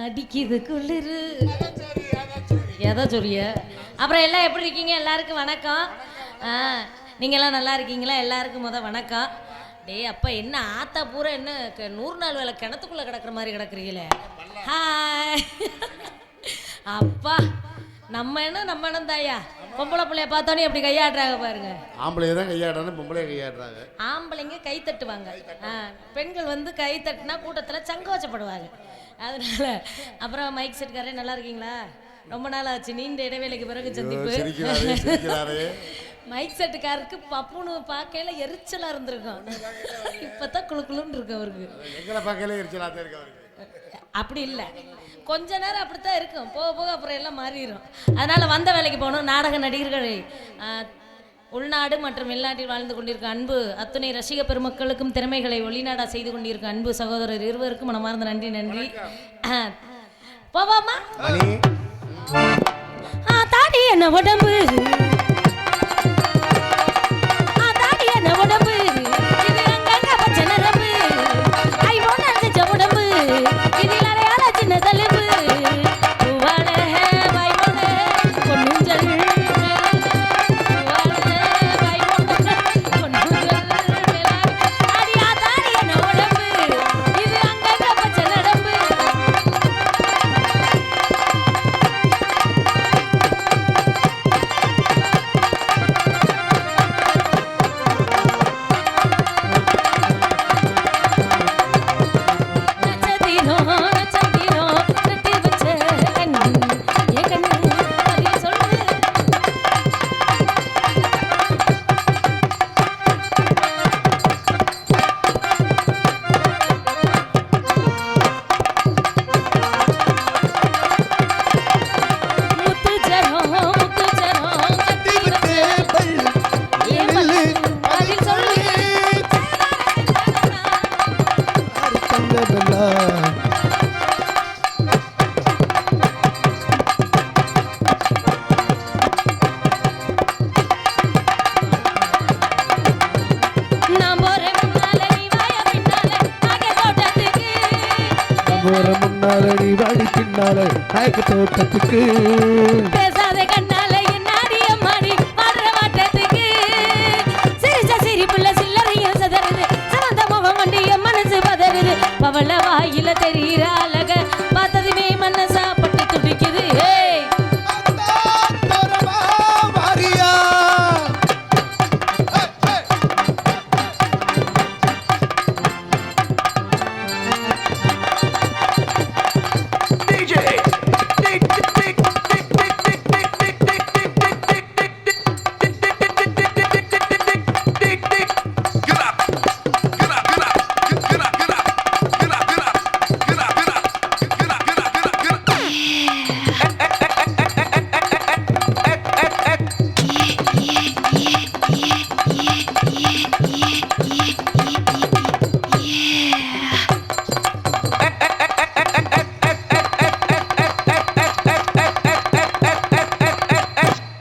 அடிக்குது குளிரு எதை சொல்லிய. அப்புறம் எல்லாம் எப்படி இருக்கீங்க? எல்லாருக்கும் வணக்கம். நீங்கள்லாம் நல்லா இருக்கீங்களா? எல்லாருக்கும் வணக்கம். டே அப்பா என்ன ஆத்தா பூரா என்ன 100 நாள் வேலை கிணத்துக்குள்ளே கிடக்குற மாதிரி கிடக்குறீங்களே. ஹாய் அப்பா நம்ம என்ன தாயா பொம்பளை பிள்ளைய பார்த்தோன்னே எப்படி கையாடுறாங்க பாருங்க. ஆம்பளை தான் கையாடுறாங்க, பொம்பளை கையாடுறாங்க. ஆம்பளைங்க கை தட்டுவாங்க, பெண்கள் வந்து கை தட்டுனா கூட்டத்தில் சங்க வச்சப்படுவாங்க. அதனால அப்புறம் மைக் செட்காரே நல்லா இருக்கீங்களா? ரொம்ப நாள் ஆச்சு, நீண்ட இடைவேளைக்கு பிறகு சந்திப்பு. மைக் செட்டுக்காருக்கு பப்புன்னு பார்க்கையில எரிச்சலா இருந்திருக்கும். இப்பதான் குழுக்குழுன்னு இருக்கு அவருக்கு. எங்களை பார்க்கல எரிச்சலா தான் இருக்கு அவருக்கு. அப்படி இல்லை, கொஞ்ச நேரம் அப்படித்தான் இருக்கும், போக போக அப்புறம் எல்லாம் மாறிடும். அதனால வந்த வேலைக்கு போகணும். நாடக நடிகர்கள் உள்நாடு மற்றும் வெளிநாட்டில் வாழ்ந்து கொண்டிருக்க அன்பு அத்துணை ரசிக பெருமக்களுக்கும் திறமைகளை வெளிநாடா செய்து கொண்டிருக்க அன்பு சகோதரர் இருவருக்கும் மனமார்ந்த நன்றி. நன்றி. போவாமா தாடி என்ன உடம்பு, தாடி என்ன உடம்பு, இது அங்கங்க பச்சை நரம்பு, ஐவோன் அடிச்ச உடம்பு, இதில் அடையாள சின்ன தழும்பு, பூவால வைவோல பொன்னுஞ்சல், அடியா தாடி என்ன உடம்பு, இது அங்கங்க பச்சை நரம்பு. முன்னாலடி வாடி பின்னால நாயக்கு தோட்டத்துக்கு பேசாத கண்ணால என்னாடி அம்மாடி மாடுற மாட்டத்துக்கு சிரிச்ச சிரிப்புள்ள சில்லறையும் சதறுது சமந்த முகம் வண்டி என் மனசு பதறுது பவள வாயில தெரிகிற அழக பார்த்ததுமே மனசா பட்டு துடிக்குது.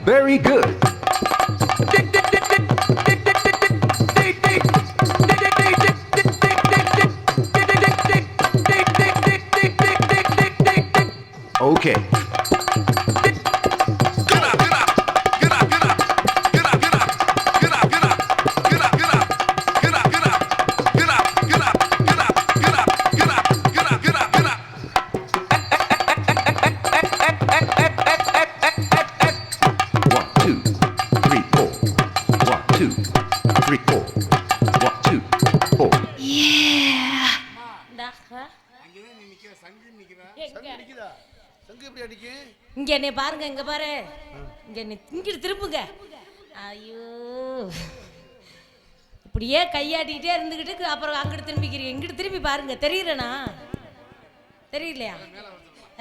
Very good. Okay. இங்க என்னை பாருங்க, இங்க பாரு, இங்க இங்கிட்டு திரும்புங்க. ஐயோ இப்படியே கையாட்டிக்கிட்டே இருந்துகிட்டு அப்புறம் அங்கிட்டு திரும்பிக்கிறீங்க. இங்கிட்டு திரும்பி பாருங்க, தெரியறனா? தெரியலையா?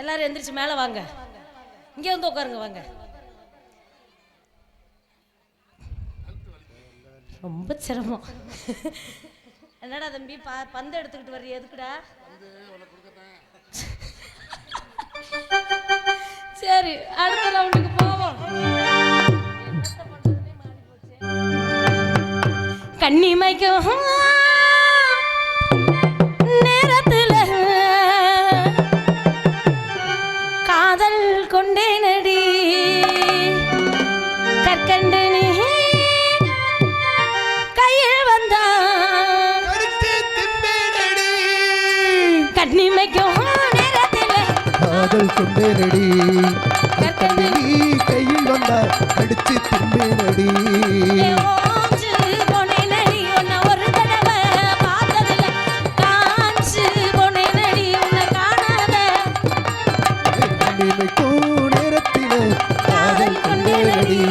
எல்லாரும் எந்திரிச்சு மேல வாங்க, இங்க வந்து உட்காருங்க. வாங்க. ரொம்ப சிரமம். என்னடா தம்பி பந்து எடுத்துக்கிட்டு வர்ற, எதுக்குடா? சரி, அடுத்த ரவுண்டுக்கு போவோம். கன்னிமைக்கும் நேரத்துல திம்பேனடி தம்பி நீ கையில் வந்தா அடிச்சு திம்பேனடி ஓஞ்சு போனேனடி உன்னை ஒரு தடவை பார்த்ததில்ல காஞ்சு போனேனடி உன்னை காணாத நினைக்கும் நேரத்திலே காதல் கொண்டேனடி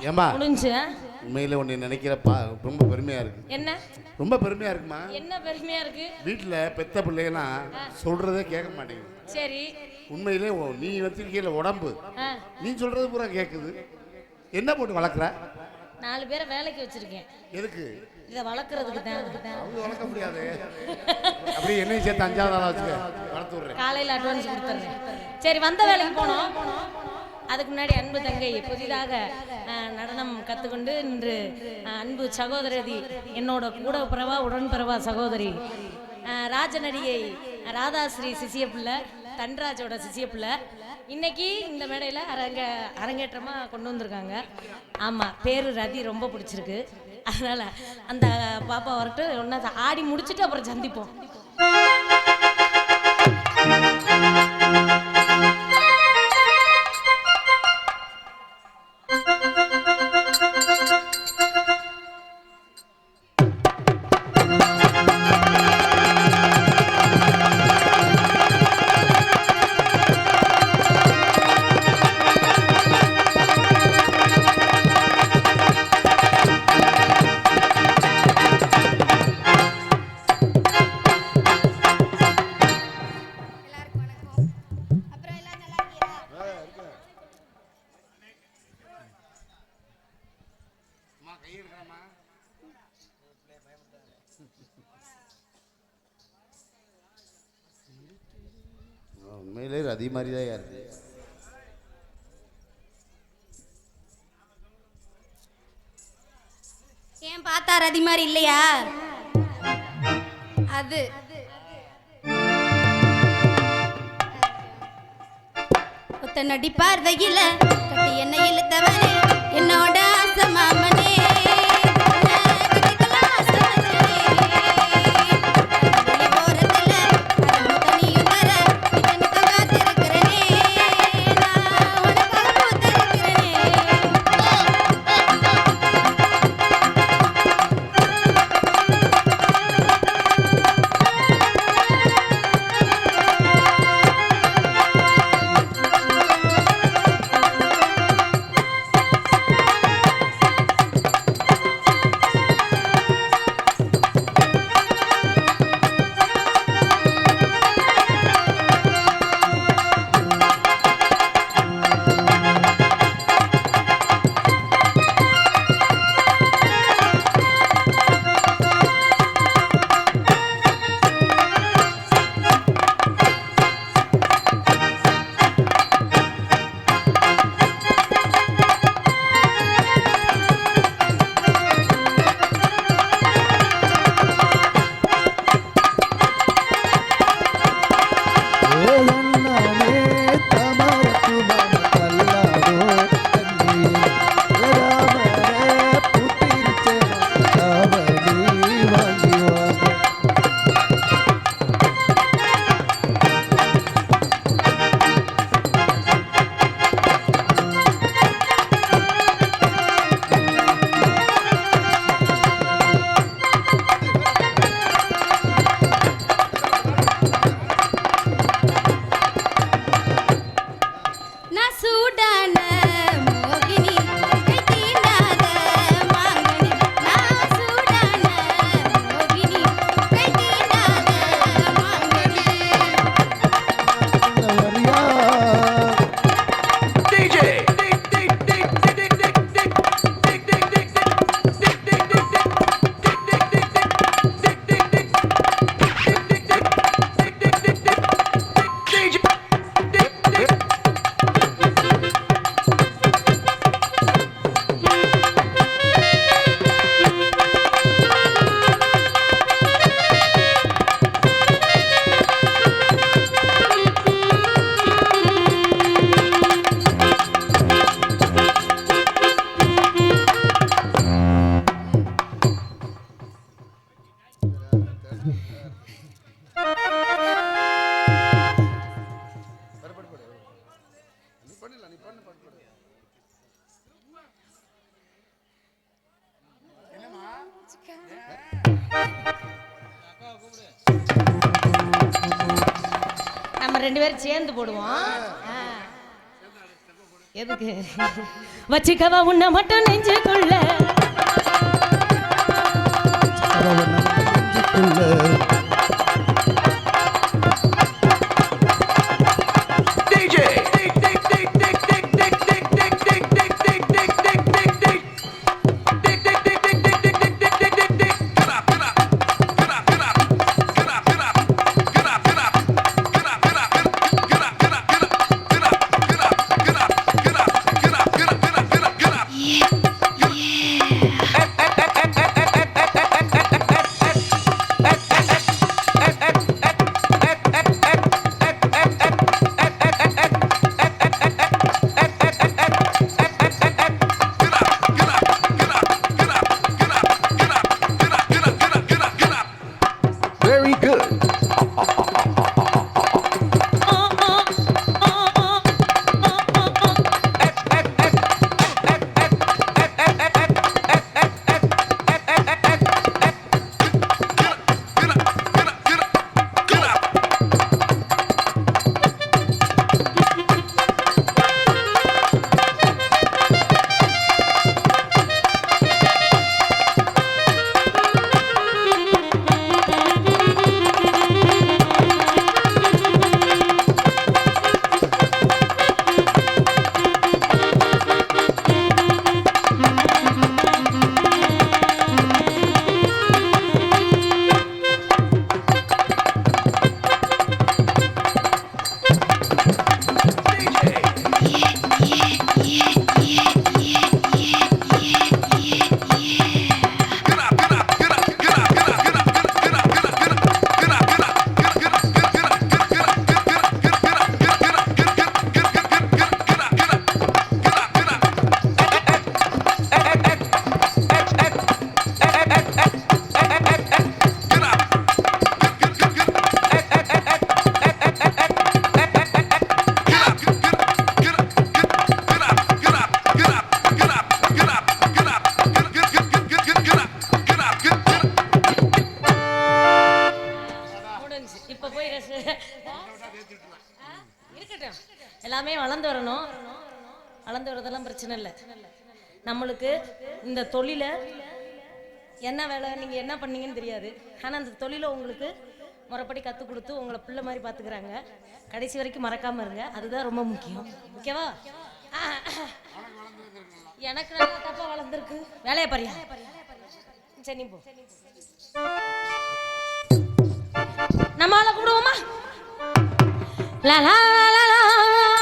ஏம்பா முடிஞ்சு உண்மையில உன்னை நினைக்கிற ரொம்ப பெருமையா இருக்கு. என்ன ரொம்ப பெருமையா இருக்குமா? என்ன பெருமையா இருக்கு? வீட்டுல பெத்த பிள்ளைகளாம் சொல்றதே கேட்க மாட்டேங்குது. சரி உண்மையிலே நீ வச்சிருக்கீல உடம்பு நீ சொல்றது பூரா கேக்குது. என்ன போட்டு வளர்க்குற? 4 பேரை வேலைக்கு வச்சிருக்கேன். எதுக்கு? இதை வளர்க்கறதுக்கு தான். அவங்க வளர்க்க முடியாது. அப்படியே என்னையும் சேர்த்து 5வது ஆளா வச்சுக்க வளர்த்து விடுறேன். காலையில் அட்வான்ஸ் கொடுத்துட்றேன். சரி வந்த வேலைக்கு போனோம். அதுக்கு முன்னாடி அன்பு தங்கை புதிதாக நடனம் கற்றுக்கொண்டு இன்று அன்பு சகோதரி என்னோட கூட பிறவா உடன்பிறவா சகோதரி ராஜநடிகை ராதாஸ்ரீ சிசிய பிள்ளை தன்ராஜோட சிசிய பிள்ளை இன்னைக்கு இந்த மேடையில் அரங்கேற்றமாக கொண்டு வந்திருக்காங்க. ஆமாம் பேரு ரதி ரொம்ப பிடிச்சிருக்கு. அதனால் அந்த பாப்பா வரட்டும் ஒன்றா ஆடி முடிச்சுட்டு அப்புறம் சந்திப்போம். உண்மையிலே ரதி மாதிரி தான் இருக்கு. ஏன் பார்த்தா ரதி மாதிரி இல்லையா? அது ஒத்த நடிப்பார்வையில கட்டி என்ன இழுத்தவனே என்னோட ஆசை மாமனே நம்ம 2 பேரும் சேர்ந்து போடுவோம். எதுக்கு வச்சுக்கவா உன்னை மட்டும் நெஞ்சுக்குள்ள இருக்கட்டும். எல்லாமே வளர்ந்து வரணும். வளர்ந்து வரதெல்லாம் பிரச்சனை இல்லை. நம்மளுக்கு இந்த தொழிலை என்ன வேலை நீங்கள் என்ன பண்ணீங்கன்னு தெரியாது. ஆனால் அந்த தொழிலை உங்களுக்கு முறைப்படி கற்றுக் கொடுத்து உங்களை பிள்ளை மாதிரி பார்த்துக்கிறாங்க. கடைசி வரைக்கும் மறக்காமல் இருங்க. அதுதான் ரொம்ப முக்கியம். ஓகேவா? எனக்கு நல்லா தப்பாக வளர்ந்துருக்கு. வேலையை பாரியா? சரி நீ போ. நம்மளால கூடுவோமா? லா லா லா லா